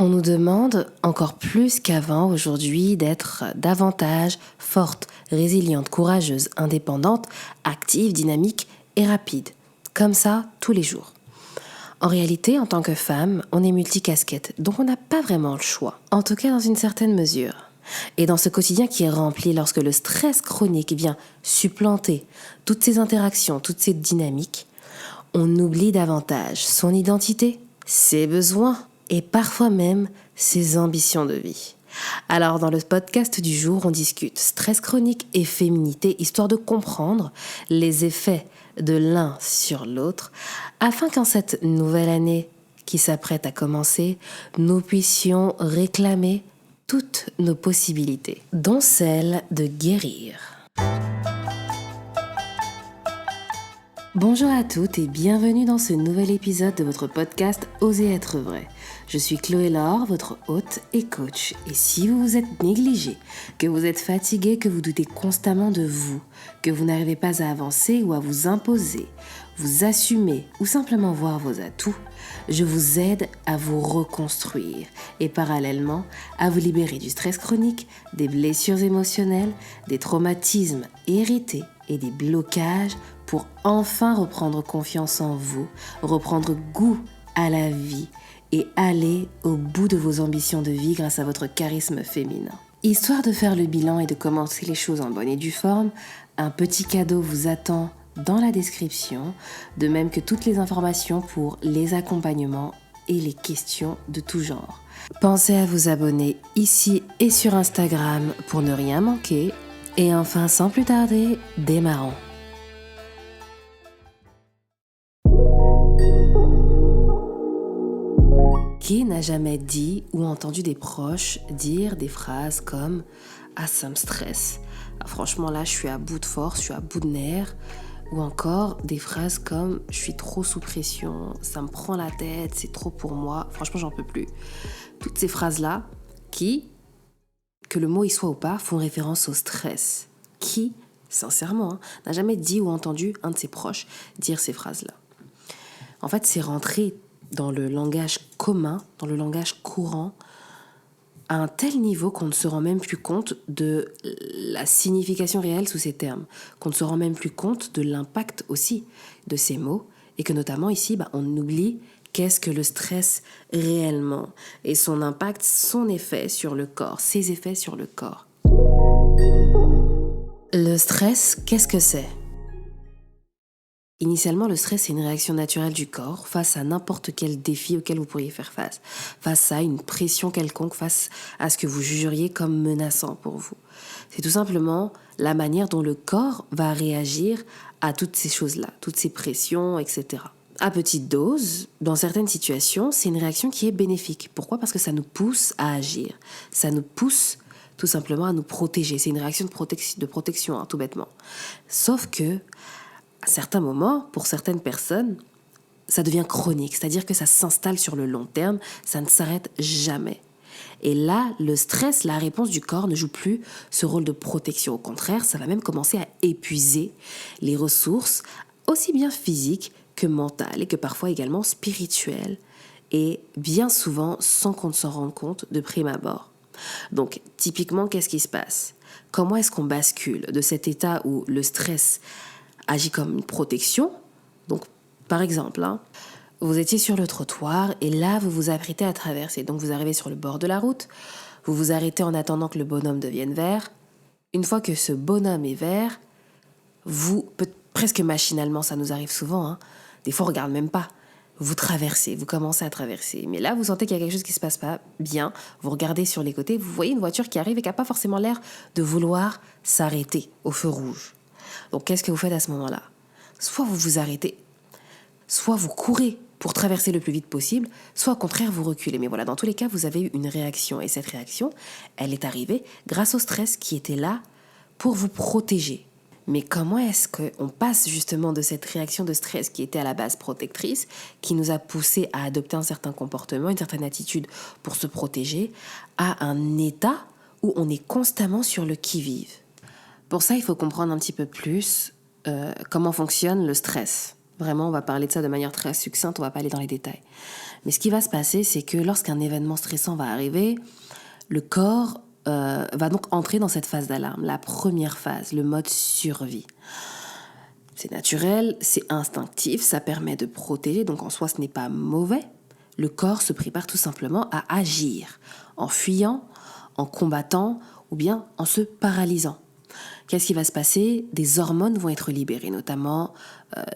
On nous demande encore plus qu'avant aujourd'hui d'être davantage forte, résiliente, courageuse, indépendante, active, dynamique et rapide. Comme ça, tous les jours. En réalité, en tant que femme, on est multicasquette, donc on n'a pas vraiment le choix. En tout cas, dans une certaine mesure. Et dans ce quotidien qui est rempli lorsque le stress chronique vient supplanter toutes ces interactions, toutes ces dynamiques, on oublie davantage son identité, ses besoins et parfois même ses ambitions de vie. Alors dans le podcast du jour, on discute stress chronique et féminité, histoire de comprendre les effets de l'un sur l'autre, afin qu'en cette nouvelle année qui s'apprête à commencer, nous puissions réclamer toutes nos possibilités, dont celle de guérir. Bonjour à toutes et bienvenue dans ce nouvel épisode de votre podcast Oser être vrai. Je suis Chloé Laure, votre hôte et coach. Et si vous vous êtes négligé, que vous êtes fatigué, que vous doutez constamment de vous, que vous n'arrivez pas à avancer ou à vous imposer, vous assumer ou simplement voir vos atouts, je vous aide à vous reconstruire et parallèlement à vous libérer du stress chronique, des blessures émotionnelles, des traumatismes hérités et des blocages pour enfin reprendre confiance en vous, reprendre goût à la vie et aller au bout de vos ambitions de vie grâce à votre charisme féminin. Histoire de faire le bilan et de commencer les choses en bonne et due forme, un petit cadeau vous attend dans la description, de même que toutes les informations pour les accompagnements et les questions de tout genre. Pensez à vous abonner ici et sur Instagram pour ne rien manquer. Et enfin, sans plus tarder, démarrons. Qui n'a jamais dit ou entendu des proches dire des phrases comme « Ah, ça me stresse. Ah, franchement, là, je suis à bout de force, je suis à bout de nerfs. » Ou encore des phrases comme « Je suis trop sous pression, ça me prend la tête, c'est trop pour moi, franchement, j'en peux plus. » Toutes ces phrases-là qui, que le mot y soit ou pas, font référence au stress. Qui, sincèrement, n'a jamais dit ou entendu un de ses proches dire ces phrases-là. En fait, c'est rentré dans le langage commun, dans le langage courant, à un tel niveau qu'on ne se rend même plus compte de la signification réelle sous ces termes, qu'on ne se rend même plus compte de l'impact aussi de ces mots, et que notamment ici, on oublie qu'est-ce que le stress réellement, et son impact, son effet sur le corps, ses effets sur le corps. Le stress, qu'est-ce que c'est ? Initialement, le stress est une réaction naturelle du corps face à n'importe quel défi auquel vous pourriez faire face à une pression quelconque, face à ce que vous jugeriez comme menaçant pour vous. C'est tout simplement la manière dont le corps va réagir à toutes ces choses-là, toutes ces pressions, etc. À petite dose, dans certaines situations, c'est une réaction qui est bénéfique. Pourquoi ? Parce que ça nous pousse à agir. Ça nous pousse tout simplement à nous protéger. C'est une réaction de protection, tout bêtement. Sauf que, à certains moments, pour certaines personnes, ça devient chronique, c'est-à-dire que ça s'installe sur le long terme, ça ne s'arrête jamais. Et là, le stress, la réponse du corps ne joue plus ce rôle de protection. Au contraire, ça va même commencer à épuiser les ressources, aussi bien physiques que mentales et que parfois également spirituelles, et bien souvent sans qu'on ne s'en rende compte de prime abord. Donc, typiquement, qu'est-ce qui se passe ? Comment est-ce qu'on bascule de cet état où le stress agit comme une protection? Donc, par exemple, vous étiez sur le trottoir et là, vous vous apprêtez à traverser. Donc, vous arrivez sur le bord de la route, vous vous arrêtez en attendant que le bonhomme devienne vert. Une fois que ce bonhomme est vert, vous, presque machinalement, ça nous arrive souvent, des fois on ne regarde même pas. Vous traversez, vous commencez à traverser. Mais là, vous sentez qu'il y a quelque chose qui ne se passe pas bien. Vous regardez sur les côtés, vous voyez une voiture qui arrive et qui n'a pas forcément l'air de vouloir s'arrêter au feu rouge. Donc, qu'est-ce que vous faites à ce moment-là ? Soit vous vous arrêtez, soit vous courez pour traverser le plus vite possible, soit au contraire, vous reculez. Mais voilà, dans tous les cas, vous avez eu une réaction. Et cette réaction, elle est arrivée grâce au stress qui était là pour vous protéger. Mais comment est-ce qu'on passe justement de cette réaction de stress qui était à la base protectrice, qui nous a poussé à adopter un certain comportement, une certaine attitude pour se protéger, à un état où on est constamment sur le qui-vive ? Pour ça, il faut comprendre un petit peu plus comment fonctionne le stress. Vraiment, on va parler de ça de manière très succincte, on va pas aller dans les détails. Mais ce qui va se passer, c'est que lorsqu'un événement stressant va arriver, le corps va donc entrer dans cette phase d'alarme, la première phase, le mode survie. C'est naturel, c'est instinctif, ça permet de protéger, donc en soi ce n'est pas mauvais. Le corps se prépare tout simplement à agir, en fuyant, en combattant ou bien en se paralysant. Qu'est-ce qui va se passer? Des hormones vont être libérées, notamment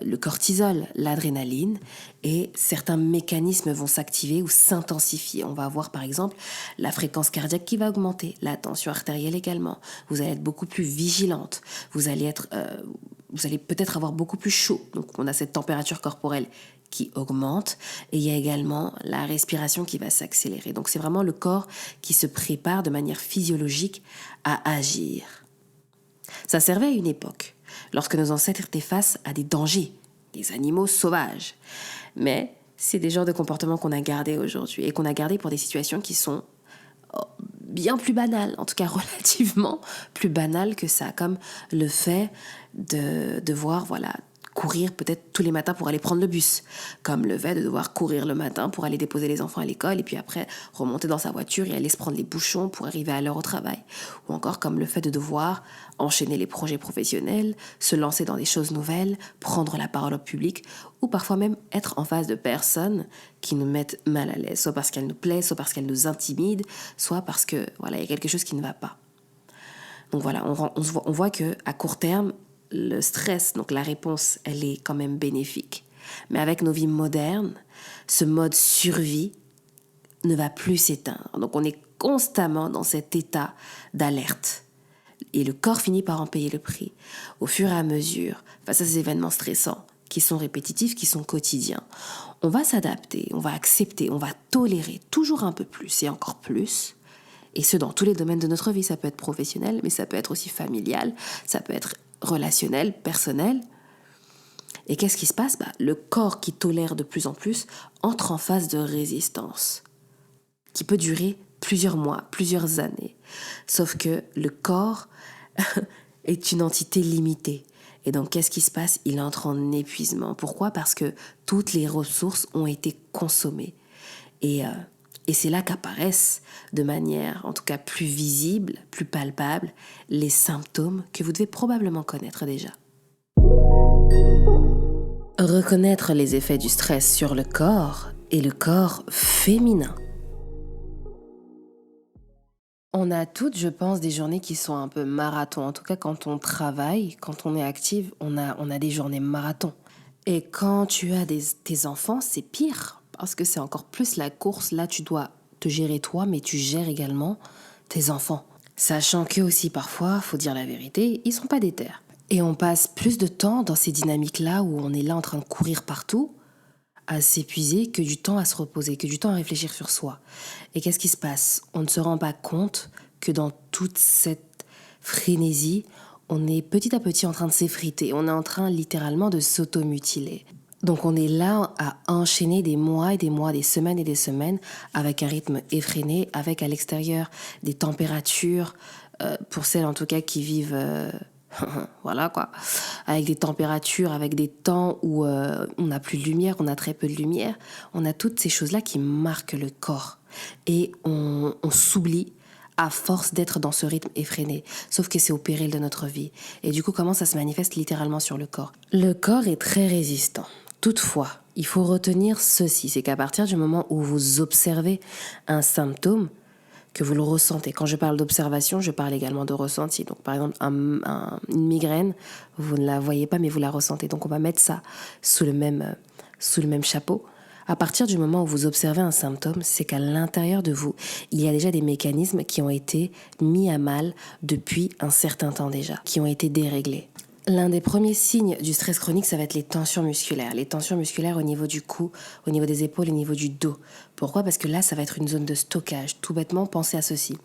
le cortisol, l'adrénaline, et certains mécanismes vont s'activer ou s'intensifier. On va avoir par exemple la fréquence cardiaque qui va augmenter, la tension artérielle également. Vous allez être beaucoup plus vigilante, vous allez peut-être avoir beaucoup plus chaud. Donc on a cette température corporelle qui augmente et il y a également la respiration qui va s'accélérer. Donc c'est vraiment le corps qui se prépare de manière physiologique à agir. Ça servait à une époque, lorsque nos ancêtres étaient face à des dangers, des animaux sauvages. Mais c'est des genres de comportements qu'on a gardés aujourd'hui et qu'on a gardés pour des situations qui sont bien plus banales, en tout cas relativement plus banales que ça, comme le fait de devoir, courir peut-être tous les matins pour aller prendre le bus, comme le fait de devoir courir le matin pour aller déposer les enfants à l'école et puis après remonter dans sa voiture et aller se prendre les bouchons pour arriver à l'heure au travail. Ou encore comme le fait de devoir enchaîner les projets professionnels, se lancer dans des choses nouvelles, prendre la parole au public ou parfois même être en face de personnes qui nous mettent mal à l'aise, soit parce qu'elles nous plaisent, soit parce qu'elles nous intimident, soit parce que il y a quelque chose qui ne va pas. Donc voilà, on voit que à court terme, le stress, donc la réponse, elle est quand même bénéfique. Mais avec nos vies modernes, ce mode survie ne va plus s'éteindre. Donc on est constamment dans cet état d'alerte. Et le corps finit par en payer le prix. Au fur et à mesure, face à ces événements stressants, qui sont répétitifs, qui sont quotidiens, on va s'adapter, on va accepter, on va tolérer toujours un peu plus et encore plus. Et ce, dans tous les domaines de notre vie. Ça peut être professionnel, mais ça peut être aussi familial, ça peut être relationnel, personnel. Et qu'est-ce qui se passe? Le corps qui tolère de plus en plus entre en phase de résistance, qui peut durer plusieurs mois, plusieurs années. Sauf que le corps est une entité limitée. Et donc, qu'est-ce qui se passe? Il entre en épuisement. Pourquoi? Parce que toutes les ressources ont été consommées. Et c'est là qu'apparaissent, de manière en tout cas plus visible, plus palpable, les symptômes que vous devez probablement connaître déjà. Reconnaître les effets du stress sur le corps et le corps féminin. On a toutes, je pense, des journées qui sont un peu marathon. En tout cas, quand on travaille, quand on est active, on a des journées marathon. Et quand tu as tes enfants, c'est pire. Parce que c'est encore plus la course. Là, tu dois te gérer toi, mais tu gères également tes enfants. Sachant qu'eux aussi, parfois, faut dire la vérité, ils sont pas déter. Et on passe plus de temps dans ces dynamiques-là où on est là en train de courir partout, à s'épuiser, que du temps à se reposer, que du temps à réfléchir sur soi. Et qu'est-ce qui se passe? On ne se rend pas compte que dans toute cette frénésie, on est petit à petit en train de s'effriter. On est en train littéralement de s'automutiler. Donc on est là à enchaîner des mois et des mois, des semaines et des semaines avec un rythme effréné, avec à l'extérieur des températures, pour celles en tout cas qui vivent... voilà quoi, avec des températures, avec des temps où on n'a plus de lumière, on a très peu de lumière, on a toutes ces choses-là qui marquent le corps et on s'oublie à force d'être dans ce rythme effréné, sauf que c'est au péril de notre vie. Et du coup, comment ça se manifeste littéralement sur le corps? Le corps est très résistant. Toutefois, il faut retenir ceci, c'est qu'à partir du moment où vous observez un symptôme, que vous le ressentez. Quand je parle d'observation, je parle également de ressenti. Donc, par exemple, une migraine, vous ne la voyez pas, mais vous la ressentez. Donc, on va mettre ça sous le même chapeau. À partir du moment où vous observez un symptôme, c'est qu'à l'intérieur de vous, il y a déjà des mécanismes qui ont été mis à mal depuis un certain temps déjà, qui ont été déréglés. L'un des premiers signes du stress chronique, ça va être les tensions musculaires. Les tensions musculaires au niveau du cou, au niveau des épaules, au niveau du dos. Pourquoi ? Parce que là, ça va être une zone de stockage. Tout bêtement, pensez à ceci.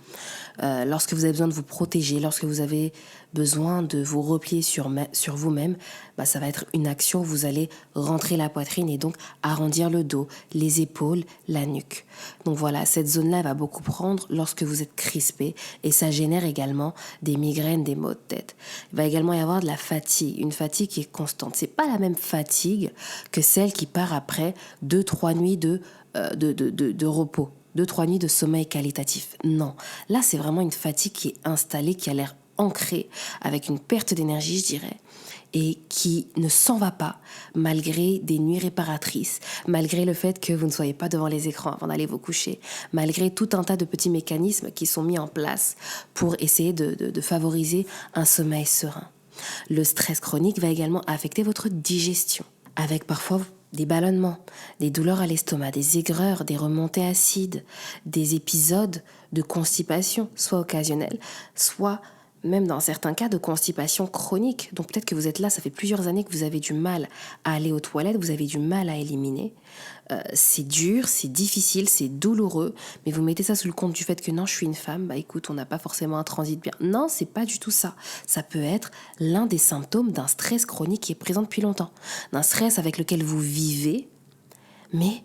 Lorsque vous avez besoin de vous protéger, lorsque vous avez besoin de vous replier sur vous-même, ça va être une action où vous allez rentrer la poitrine et donc arrondir le dos, les épaules, la nuque. Donc voilà, cette zone-là va beaucoup prendre lorsque vous êtes crispé et ça génère également des migraines, des maux de tête. Il va également y avoir de la fatigue, une fatigue qui est constante. C'est pas la même fatigue que celle qui part après 2-3 nuits de repos. 2-3 nuits de sommeil qualitatif. Non. Là, c'est vraiment une fatigue qui est installée, qui a l'air ancrée, avec une perte d'énergie, je dirais, et qui ne s'en va pas, malgré des nuits réparatrices, malgré le fait que vous ne soyez pas devant les écrans avant d'aller vous coucher, malgré tout un tas de petits mécanismes qui sont mis en place pour essayer de favoriser un sommeil serein. Le stress chronique va également affecter votre digestion, avec parfois des ballonnements, des douleurs à l'estomac, des aigreurs, des remontées acides, des épisodes de constipation, soit occasionnels, soit même dans certains cas de constipation chronique. Donc peut-être que vous êtes là, ça fait plusieurs années que vous avez du mal à aller aux toilettes, vous avez du mal à éliminer. C'est dur, c'est difficile, c'est douloureux, mais vous mettez ça sous le compte du fait que non, je suis une femme, écoute, on n'a pas forcément un transit bien. Non, c'est pas du tout ça. Ça peut être l'un des symptômes d'un stress chronique qui est présent depuis longtemps, d'un stress avec lequel vous vivez, mais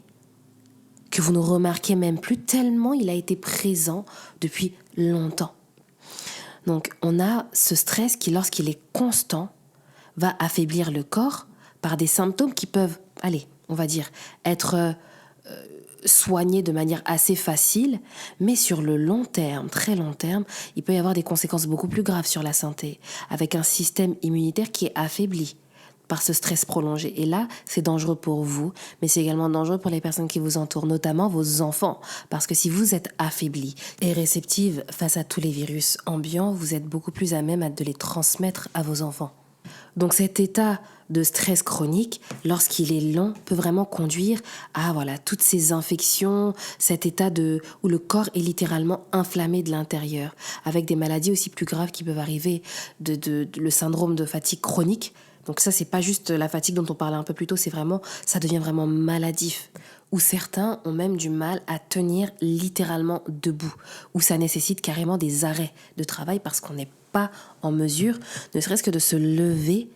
que vous ne remarquez même plus tellement il a été présent depuis longtemps. Donc on a ce stress qui, lorsqu'il est constant, va affaiblir le corps par des symptômes qui peuvent, on va dire, être soignés de manière assez facile, mais sur le long terme, très long terme, il peut y avoir des conséquences beaucoup plus graves sur la santé, avec un système immunitaire qui est affaibli par ce stress prolongé. Et là, c'est dangereux pour vous, mais c'est également dangereux pour les personnes qui vous entourent, notamment vos enfants. Parce que si vous êtes affaibli et réceptive face à tous les virus ambiants, vous êtes beaucoup plus à même de les transmettre à vos enfants. Donc cet état de stress chronique, lorsqu'il est long, peut vraiment conduire à toutes ces infections, cet état où le corps est littéralement inflammé de l'intérieur, avec des maladies aussi plus graves qui peuvent arriver, le syndrome de fatigue chronique. Donc ça, c'est pas juste la fatigue dont on parlait un peu plus tôt, ça devient vraiment maladif, où certains ont même du mal à tenir littéralement debout, où ça nécessite carrément des arrêts de travail parce qu'on n'est pas en mesure, ne serait-ce que de se lever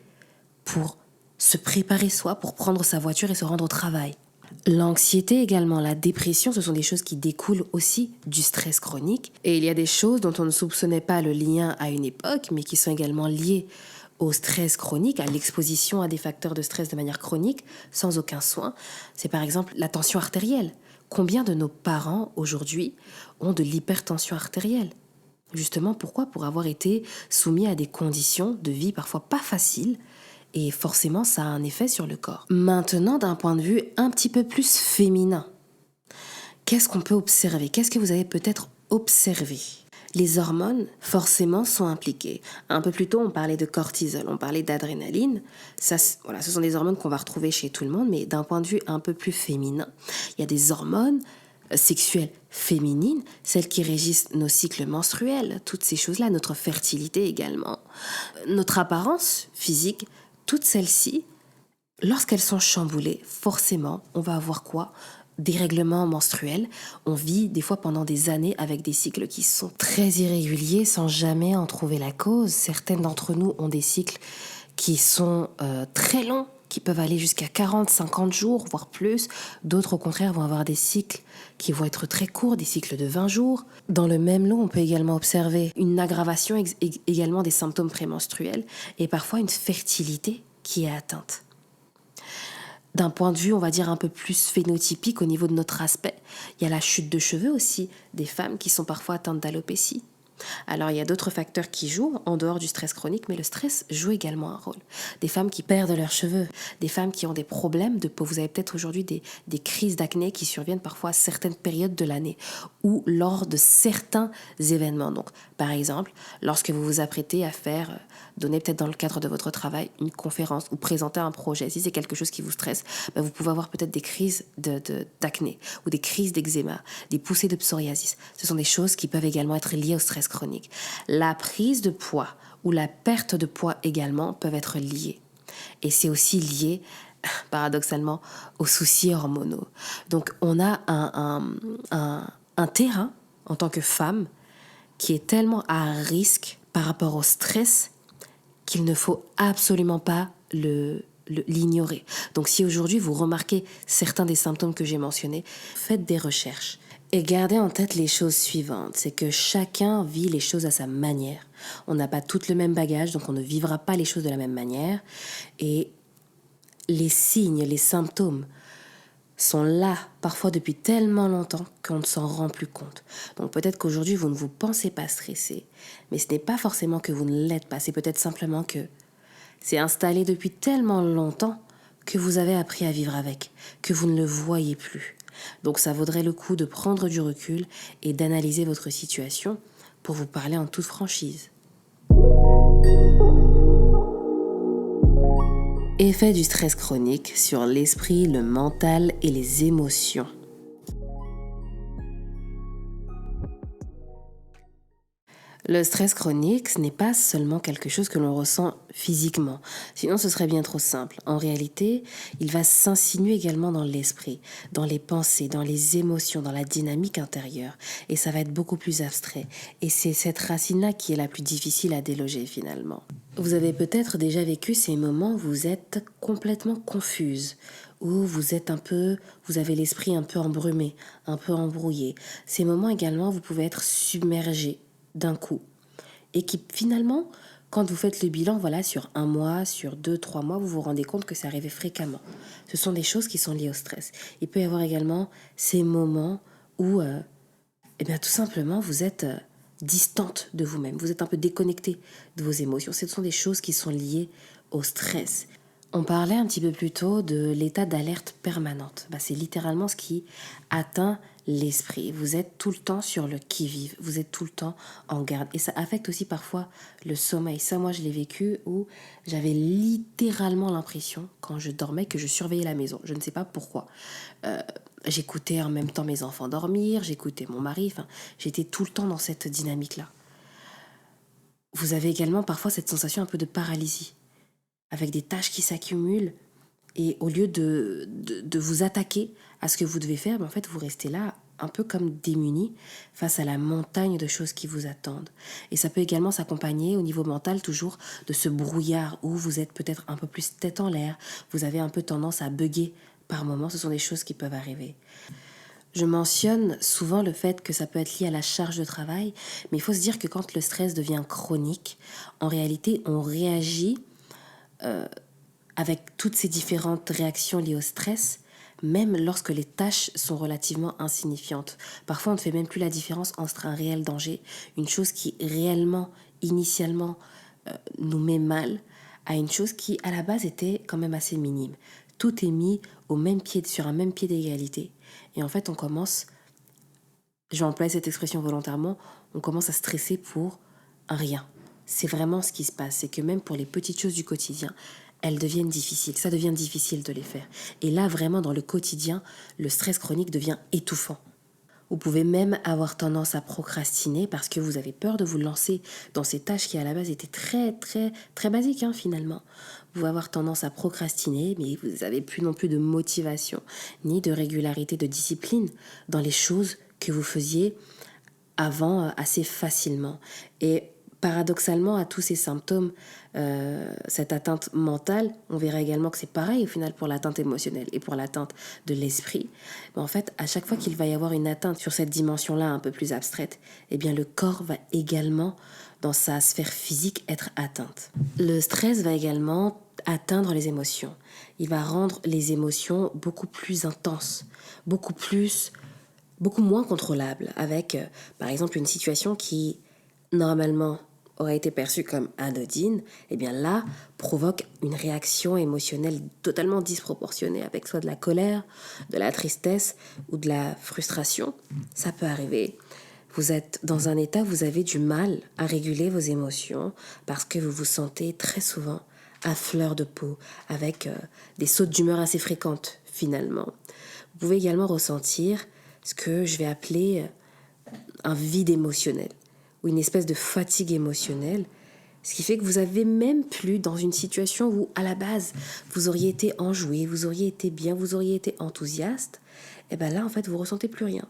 pour se préparer soi, pour prendre sa voiture et se rendre au travail. L'anxiété également, la dépression, ce sont des choses qui découlent aussi du stress chronique. Et il y a des choses dont on ne soupçonnait pas le lien à une époque, mais qui sont également liées au stress chronique, à l'exposition à des facteurs de stress de manière chronique, sans aucun soin. C'est par exemple la tension artérielle. Combien de nos parents aujourd'hui ont de l'hypertension artérielle ? Justement, pourquoi ? Pour avoir été soumis à des conditions de vie parfois pas faciles, et forcément ça a un effet sur le corps. Maintenant, d'un point de vue un petit peu plus féminin, qu'est-ce qu'on peut observer ? Qu'est-ce que vous avez peut-être observé ? Les hormones, forcément, sont impliquées. Un peu plus tôt, on parlait de cortisol, on parlait d'adrénaline. Ça, ce sont des hormones qu'on va retrouver chez tout le monde, mais d'un point de vue un peu plus féminin, il y a des hormones sexuelles féminines, celles qui régissent nos cycles menstruels, toutes ces choses-là, notre fertilité également, notre apparence physique, toutes celles-ci, lorsqu'elles sont chamboulées, forcément, on va avoir quoi ? Des règlements menstruels. On vit des fois pendant des années avec des cycles qui sont très irréguliers sans jamais en trouver la cause. Certaines d'entre nous ont des cycles qui sont très longs, qui peuvent aller jusqu'à 40, 50 jours, voire plus. D'autres, au contraire, vont avoir des cycles qui vont être très courts, des cycles de 20 jours. Dans le même lot, on peut également observer une aggravation également des symptômes prémenstruels et parfois une fertilité qui est atteinte. D'un point de vue, on va dire, un peu plus phénotypique au niveau de notre aspect, il y a la chute de cheveux aussi des femmes qui sont parfois atteintes d'alopécie. Alors, il y a d'autres facteurs qui jouent en dehors du stress chronique, mais le stress joue également un rôle. Des femmes qui perdent leurs cheveux, des femmes qui ont des problèmes de peau. Vous avez peut-être aujourd'hui des crises d'acné qui surviennent parfois à certaines périodes de l'année ou lors de certains événements. Donc, par exemple, lorsque vous vous apprêtez à donner peut-être dans le cadre de votre travail une conférence ou présenter un projet, si c'est quelque chose qui vous stresse, vous pouvez avoir peut-être des crises d'acné ou des crises d'eczéma, des poussées de psoriasis. Ce sont des choses qui peuvent également être liées au stress chronique. La prise de poids ou la perte de poids également peuvent être liées. Et c'est aussi lié paradoxalement, aux soucis hormonaux. Donc on a un terrain en tant que femme qui est tellement à risque par rapport au stress qu'il ne faut absolument pas l'ignorer. Donc si aujourd'hui vous remarquez certains des symptômes que j'ai mentionnés, faites des recherches. Et gardez en tête les choses suivantes, c'est que chacun vit les choses à sa manière. On n'a pas toutes le même bagage, donc on ne vivra pas les choses de la même manière. Et les signes, les symptômes sont là, parfois depuis tellement longtemps qu'on ne s'en rend plus compte. Donc peut-être qu'aujourd'hui, vous ne vous pensez pas stressé, mais ce n'est pas forcément que vous ne l'êtes pas, c'est peut-être simplement que c'est installé depuis tellement longtemps que vous avez appris à vivre avec, que vous ne le voyez plus. Donc ça vaudrait le coup de prendre du recul et d'analyser votre situation pour vous parler en toute franchise. Effet du stress chronique sur l'esprit, le mental et les émotions. Le stress chronique, ce n'est pas seulement quelque chose que l'on ressent physiquement, sinon ce serait bien trop simple. En réalité, il va s'insinuer également dans l'esprit, dans les pensées, dans les émotions, dans la dynamique intérieure, et ça va être beaucoup plus abstrait. Et c'est cette racine-là qui est la plus difficile à déloger finalement. Vous avez peut-être déjà vécu ces moments où vous êtes complètement confuse, où vous avez l'esprit un peu embrumé, un peu embrouillé. Ces moments également, vous pouvez être submergé d'un coup. Et qui finalement, quand vous faites le bilan, sur 1 mois, sur 2, 3 mois, vous vous rendez compte que ça arrivait fréquemment. Ce sont des choses qui sont liées au stress. Il peut y avoir également ces moments où, tout simplement, vous êtes distante de vous-même. Vous êtes un peu déconnecté de vos émotions. Ce sont des choses qui sont liées au stress. On parlait un petit peu plus tôt de l'état d'alerte permanente. C'est littéralement ce qui atteint l'esprit. Vous êtes tout le temps sur le qui-vive. Vous êtes tout le temps en garde. Et ça affecte aussi parfois le sommeil. Ça, moi, je l'ai vécu où j'avais littéralement l'impression, quand je dormais, que je surveillais la maison. Je ne sais pas pourquoi. J'écoutais en même temps mes enfants dormir, j'écoutais mon mari. J'étais tout le temps dans cette dynamique-là. Vous avez également parfois cette sensation un peu de paralysie, avec des tâches qui s'accumulent, et au lieu de vous attaquer à ce que vous devez faire, en fait, vous restez là un peu comme démunis face à la montagne de choses qui vous attendent. Et ça peut également s'accompagner au niveau mental toujours de ce brouillard où vous êtes peut-être un peu plus tête en l'air, vous avez un peu tendance à bugger par moments, ce sont des choses qui peuvent arriver. Je mentionne souvent le fait que ça peut être lié à la charge de travail, mais il faut se dire que quand le stress devient chronique, en réalité, on réagit avec toutes ces différentes réactions liées au stress, même lorsque les tâches sont relativement insignifiantes. Parfois, on ne fait même plus la différence entre un réel danger, une chose qui réellement, initialement, nous met mal, à une chose qui, à la base, était quand même assez minime. Tout est mis sur un même pied d'égalité. Et en fait, on commence, je vais employer cette expression volontairement, on commence à stresser pour un rien. C'est vraiment ce qui se passe, c'est que même pour les petites choses du quotidien, elles deviennent difficiles, ça devient difficile de les faire. Et là, vraiment, dans le quotidien, le stress chronique devient étouffant. Vous pouvez même avoir tendance à procrastiner parce que vous avez peur de vous lancer dans ces tâches qui, à la base, étaient très, très, très basiques, finalement. Vous pouvez avoir tendance à procrastiner, mais vous n'avez plus non plus de motivation, ni de régularité, de discipline dans les choses que vous faisiez avant assez facilement. Et paradoxalement, à tous ces symptômes, cette atteinte mentale, on verra également que c'est pareil au final pour l'atteinte émotionnelle et pour l'atteinte de l'esprit. Mais en fait, à chaque fois qu'il va y avoir une atteinte sur cette dimension-là un peu plus abstraite, le corps va également, dans sa sphère physique, être atteinte. Le stress va également atteindre les émotions. Il va rendre les émotions beaucoup plus intenses, beaucoup moins contrôlables, avec, par exemple, une situation qui, normalement, aurait été perçue comme anodine, là, provoque une réaction émotionnelle totalement disproportionnée, avec soit de la colère, de la tristesse ou de la frustration. Ça peut arriver. Vous êtes dans un état où vous avez du mal à réguler vos émotions parce que vous vous sentez très souvent à fleur de peau, avec des sautes d'humeur assez fréquentes, finalement. Vous pouvez également ressentir ce que je vais appeler un vide émotionnel, ou une espèce de fatigue émotionnelle Ce qui fait que vous avez même plus dans une situation où, à la base, vous auriez été enjoué, vous auriez été bien, vous auriez été enthousiaste. Et bien là, en fait, vous ressentez plus rien.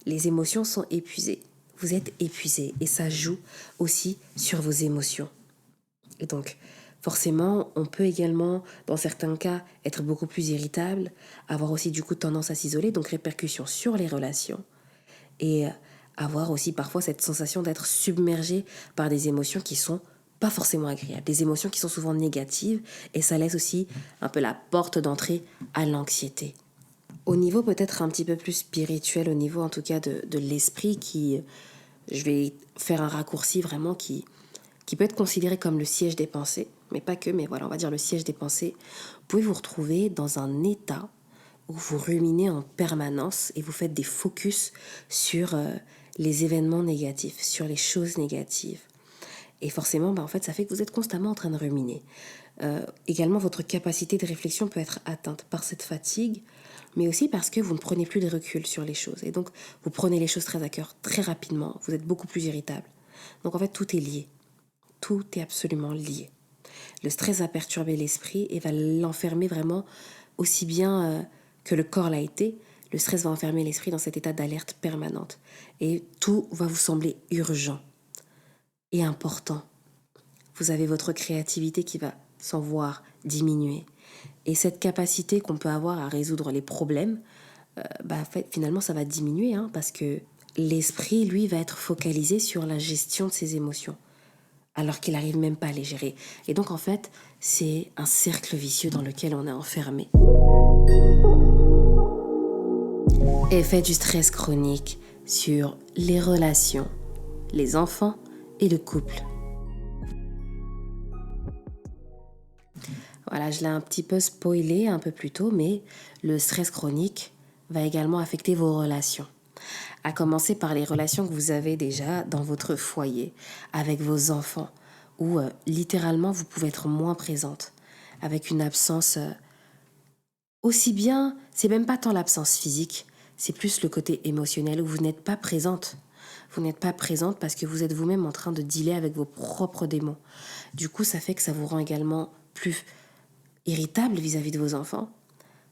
Les émotions sont épuisées. Vous êtes épuisé et ça joue aussi sur vos émotions. Et donc, forcément, on peut également, dans certains cas, être beaucoup plus irritable, avoir aussi du coup tendance à s'isoler, donc répercussions sur les relations. Et avoir aussi parfois cette sensation d'être submergé par des émotions qui sont pas forcément agréables, des émotions qui sont souvent négatives, et ça laisse aussi un peu la porte d'entrée à l'anxiété. Au niveau peut-être un petit peu plus spirituel, au niveau en tout cas de l'esprit qui, je vais faire un raccourci vraiment qui peut être considéré comme le siège des pensées, mais pas que, mais voilà, on va dire le siège des pensées. Vous pouvez vous retrouver dans un état où vous ruminez en permanence et vous faites des focus sur les événements négatifs, sur les choses négatives. Et forcément, en fait, ça fait que vous êtes constamment en train de ruminer. Également, votre capacité de réflexion peut être atteinte par cette fatigue, mais aussi parce que vous ne prenez plus de recul sur les choses. Et donc, vous prenez les choses très à cœur, très rapidement. Vous êtes beaucoup plus irritable. Donc, en fait, tout est lié. Tout est absolument lié. Le stress va perturber l'esprit et va l'enfermer vraiment aussi bien que le corps l'a été. Le stress va enfermer l'esprit dans cet état d'alerte permanente. Et tout va vous sembler urgent et important. Vous avez votre créativité qui va s'en voir diminuer. Et cette capacité qu'on peut avoir à résoudre les problèmes, en fait, finalement, ça va diminuer parce que l'esprit, lui, va être focalisé sur la gestion de ses émotions, alors qu'il n'arrive même pas à les gérer. Et donc, en fait, c'est un cercle vicieux dans lequel on est enfermé. Effet du stress chronique sur les relations, les enfants et le couple. Voilà, je l'ai un petit peu spoilé un peu plus tôt, mais le stress chronique va également affecter vos relations. À commencer par les relations que vous avez déjà dans votre foyer, avec vos enfants, où littéralement vous pouvez être moins présente, avec une absence aussi bien, c'est même pas tant l'absence physique, c'est plus le côté émotionnel où vous n'êtes pas présente. Vous n'êtes pas présente parce que vous êtes vous-même en train de dealer avec vos propres démons. Du coup, ça fait que ça vous rend également plus irritable vis-à-vis de vos enfants,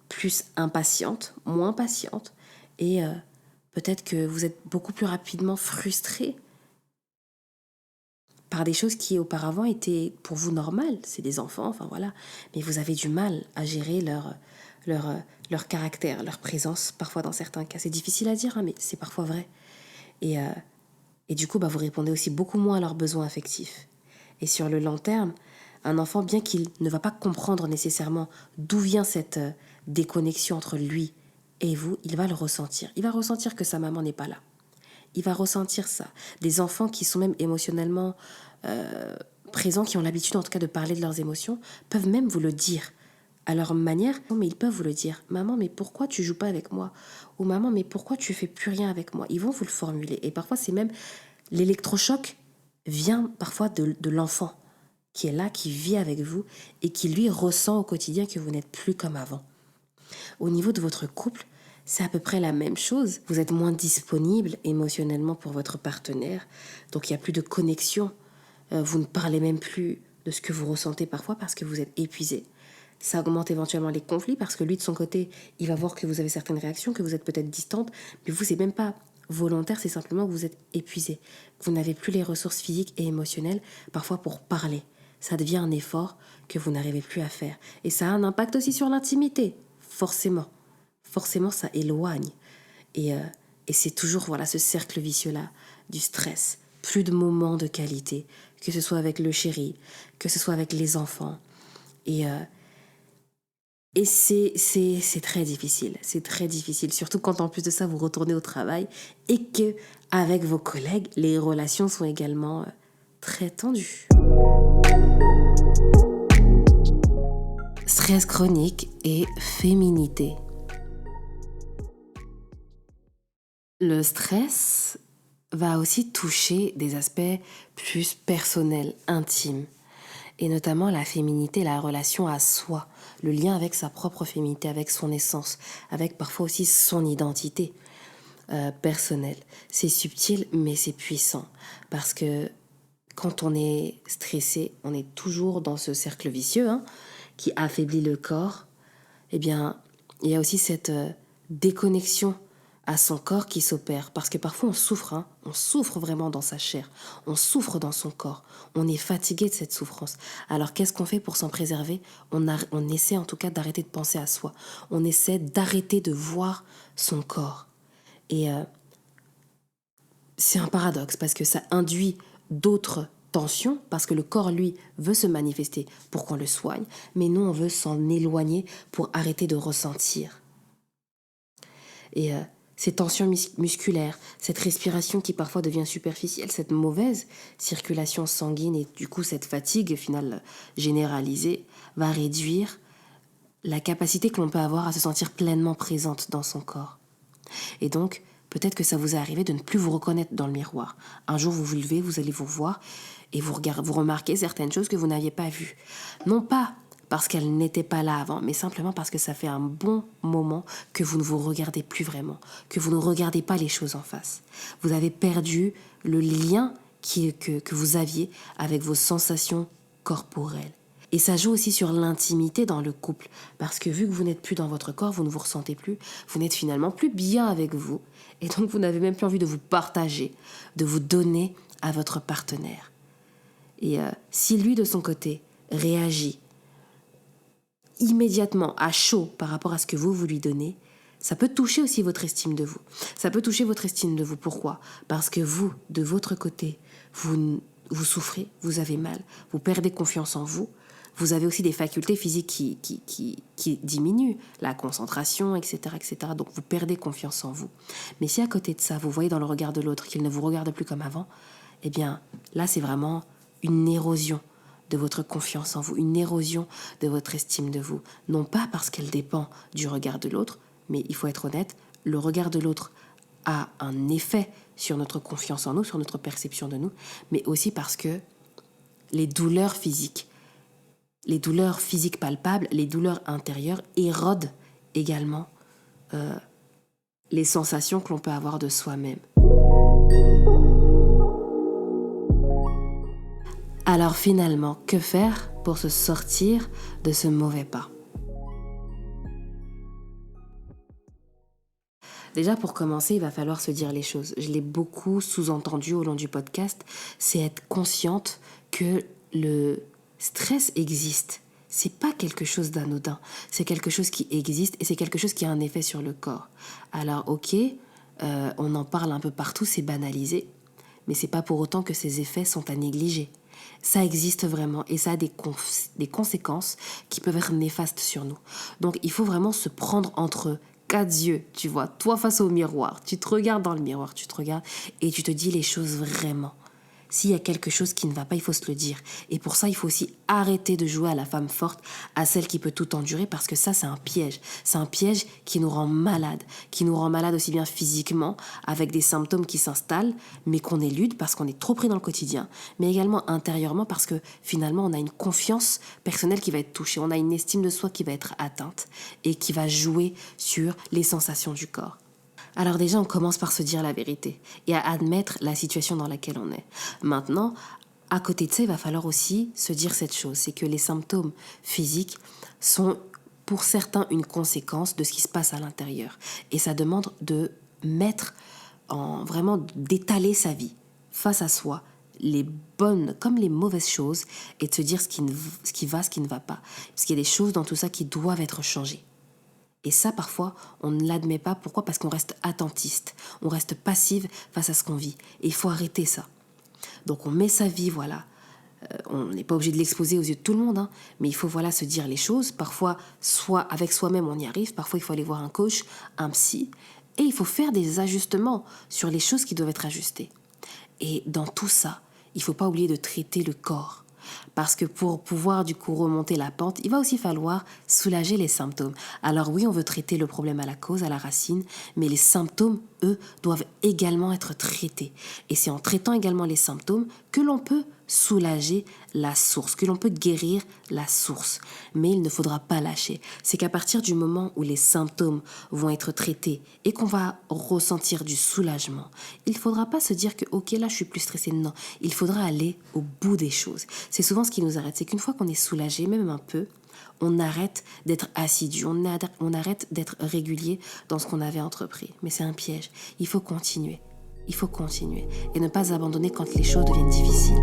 plus impatiente, moins patiente, et peut-être que vous êtes beaucoup plus rapidement frustré par des choses qui auparavant étaient pour vous normales. C'est des enfants, enfin voilà. Mais vous avez du mal à gérer leur caractère, leur présence, parfois dans certains cas. C'est difficile à dire, mais c'est parfois vrai. Et, euh, et du coup, vous répondez aussi beaucoup moins à leurs besoins affectifs. Et sur le long terme, un enfant, bien qu'il ne va pas comprendre nécessairement d'où vient cette déconnexion entre lui et vous, il va le ressentir. Il va ressentir que sa maman n'est pas là. Il va ressentir ça. Des enfants qui sont même émotionnellement présents, qui ont l'habitude en tout cas de parler de leurs émotions, peuvent même vous le dire à leur manière, mais ils peuvent vous le dire. Maman, mais pourquoi tu joues pas avec moi? Ou maman, mais pourquoi tu fais plus rien avec moi? Ils vont vous le formuler. Et parfois, c'est même l'électrochoc vient parfois de l'enfant qui est là, qui vit avec vous et qui lui ressent au quotidien que vous n'êtes plus comme avant. Au niveau de votre couple, c'est à peu près la même chose. Vous êtes moins disponible émotionnellement pour votre partenaire, donc il n'y a plus de connexion. Vous ne parlez même plus de ce que vous ressentez parfois parce que vous êtes épuisé. Ça augmente éventuellement les conflits parce que lui, de son côté, il va voir que vous avez certaines réactions, que vous êtes peut-être distante, mais vous, c'est même pas volontaire, c'est simplement que vous êtes épuisé. Vous n'avez plus les ressources physiques et émotionnelles, parfois pour parler. Ça devient un effort que vous n'arrivez plus à faire. Et ça a un impact aussi sur l'intimité, forcément. Forcément, ça éloigne. Et, euh, et c'est toujours voilà ce cercle vicieux-là du stress. Plus de moments de qualité, que ce soit avec le chéri, que ce soit avec les enfants. Et c'est très difficile. C'est très difficile, surtout quand en plus de ça, vous retournez au travail et que avec vos collègues, les relations sont également très tendues. Stress chronique et féminité. Le stress va aussi toucher des aspects plus personnels, intimes, et notamment la féminité, la relation à soi, le lien avec sa propre féminité, avec son essence, avec parfois aussi son identité personnelle. C'est subtil, mais c'est puissant, parce que quand on est stressé, on est toujours dans ce cercle vicieux qui affaiblit le corps. Eh bien, il y a aussi cette déconnexion à son corps qui s'opère. Parce que parfois on souffre vraiment dans sa chair, on souffre dans son corps, on est fatigué de cette souffrance. Alors qu'est-ce qu'on fait pour s'en préserver? On essaie en tout cas d'arrêter de penser à soi, on essaie d'arrêter de voir son corps. Et c'est un paradoxe parce que ça induit d'autres tensions, parce que le corps, lui, veut se manifester pour qu'on le soigne, mais nous, on veut s'en éloigner pour arrêter de ressentir. Et ces tensions musculaires, cette respiration qui parfois devient superficielle, cette mauvaise circulation sanguine et du coup cette fatigue finale généralisée va réduire la capacité que l'on peut avoir à se sentir pleinement présente dans son corps. Et donc, peut-être que ça vous est arrivé de ne plus vous reconnaître dans le miroir. Un jour, vous vous levez, vous allez vous voir et vous remarquez certaines choses que vous n'aviez pas vues. Non pas parce qu'elles n'étaient pas là avant, mais simplement parce que ça fait un bon moment que vous ne vous regardez plus vraiment, que vous ne regardez pas les choses en face. Vous avez perdu le lien que vous aviez avec vos sensations corporelles. Et ça joue aussi sur l'intimité dans le couple, parce que vu que vous n'êtes plus dans votre corps, vous ne vous ressentez plus, vous n'êtes finalement plus bien avec vous, et donc vous n'avez même plus envie de vous partager, de vous donner à votre partenaire. Et si lui, de son côté, réagit immédiatement à chaud par rapport à ce que vous lui donnez, ça peut toucher aussi votre estime de vous. Ça peut toucher votre estime de vous. Pourquoi? Parce que vous, de votre côté, vous souffrez, vous avez mal, vous perdez confiance en vous. Vous avez aussi des facultés physiques qui diminuent, la concentration, etc., etc. Donc vous perdez confiance en vous. Mais si à côté de ça, vous voyez dans le regard de l'autre qu'il ne vous regarde plus comme avant, eh bien là c'est vraiment une érosion de votre confiance en vous, une érosion de votre estime de vous. Non pas parce qu'elle dépend du regard de l'autre, mais il faut être honnête, le regard de l'autre a un effet sur notre confiance en nous, sur notre perception de nous, mais aussi parce que les douleurs physiques palpables, les douleurs intérieures érodent également les sensations que l'on peut avoir de soi-même. Alors finalement, que faire pour se sortir de ce mauvais pas? Déjà, pour commencer, il va falloir se dire les choses. Je l'ai beaucoup sous-entendu au long du podcast, c'est être consciente que le stress existe. C'est pas quelque chose d'anodin, c'est quelque chose qui existe et c'est quelque chose qui a un effet sur le corps. Alors ok, on en parle un peu partout, c'est banalisé, mais c'est pas pour autant que ces effets sont à négliger. Ça existe vraiment et ça a des conséquences qui peuvent être néfastes sur nous. Donc il faut vraiment se prendre entre quatre yeux, tu vois, toi face au miroir, tu te regardes dans le miroir, tu te regardes et tu te dis les choses vraiment. S'il y a quelque chose qui ne va pas, il faut se le dire. Et pour ça, il faut aussi arrêter de jouer à la femme forte, à celle qui peut tout endurer, parce que ça, c'est un piège. C'est un piège qui nous rend malades aussi bien physiquement, avec des symptômes qui s'installent, mais qu'on élude parce qu'on est trop pris dans le quotidien, mais également intérieurement parce que finalement, on a une confiance personnelle qui va être touchée, on a une estime de soi qui va être atteinte et qui va jouer sur les sensations du corps. Alors déjà, on commence par se dire la vérité et à admettre la situation dans laquelle on est. Maintenant, à côté de ça, il va falloir aussi se dire cette chose, c'est que les symptômes physiques sont pour certains une conséquence de ce qui se passe à l'intérieur. Et ça demande de d'étaler sa vie face à soi, les bonnes comme les mauvaises choses, et de se dire ce qui va, ce qui ne va pas. Parce qu'il y a des choses dans tout ça qui doivent être changées. Et ça, parfois, on ne l'admet pas. Pourquoi? Parce qu'on reste attentiste, on reste passive face à ce qu'on vit. Et il faut arrêter ça. Donc on met sa vie, voilà. On n'est pas obligé de l'exposer aux yeux de tout le monde, mais il faut se dire les choses. Parfois, soit avec soi-même, on y arrive. Parfois, il faut aller voir un coach, un psy. Et il faut faire des ajustements sur les choses qui doivent être ajustées. Et dans tout ça, il ne faut pas oublier de traiter le corps. Parce que pour pouvoir du coup remonter la pente, il va aussi falloir soulager les symptômes. Alors oui, on veut traiter le problème à la cause, à la racine, mais les symptômes eux, doivent également être traités. Et c'est en traitant également les symptômes que l'on peut soulager la source, que l'on peut guérir la source. Mais il ne faudra pas lâcher. C'est qu'à partir du moment où les symptômes vont être traités et qu'on va ressentir du soulagement, il ne faudra pas se dire que ok, là je suis plus stressée. Non, il faudra aller au bout des choses. C'est souvent ce qui nous arrête. C'est qu'une fois qu'on est soulagé, même un peu, on arrête d'être assidu, on arrête d'être régulier dans ce qu'on avait entrepris. Mais c'est un piège. Il faut continuer. Il faut continuer et ne pas abandonner quand les choses deviennent difficiles.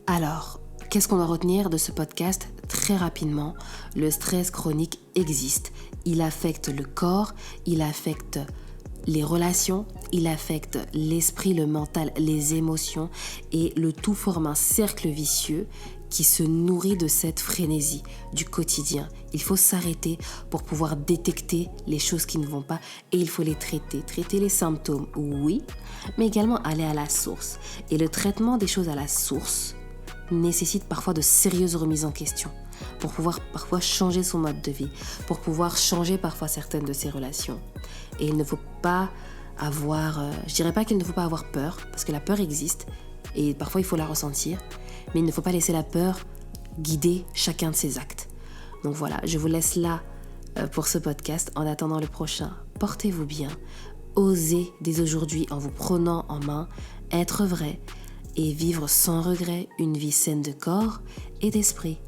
Alors, qu'est-ce qu'on doit retenir de ce podcast ? Très rapidement, le stress chronique existe. Il affecte le corps, il affecte les relations, il affecte l'esprit, le mental, les émotions et le tout forme un cercle vicieux qui se nourrit de cette frénésie du quotidien. Il faut s'arrêter pour pouvoir détecter les choses qui ne vont pas et il faut les traiter. Traiter les symptômes, oui, mais également aller à la source. Et le traitement des choses à la source nécessite parfois de sérieuses remises en question pour pouvoir parfois changer son mode de vie, pour pouvoir changer parfois certaines de ses relations. Et il ne faut pas avoir, je dirais pas qu'il ne faut pas avoir peur, parce que la peur existe et parfois il faut la ressentir, mais il ne faut pas laisser la peur guider chacun de ses actes. Donc voilà, je vous laisse là pour ce podcast. En attendant le prochain, portez-vous bien, osez dès aujourd'hui en vous prenant en main, être vrai et vivre sans regret une vie saine de corps et d'esprit.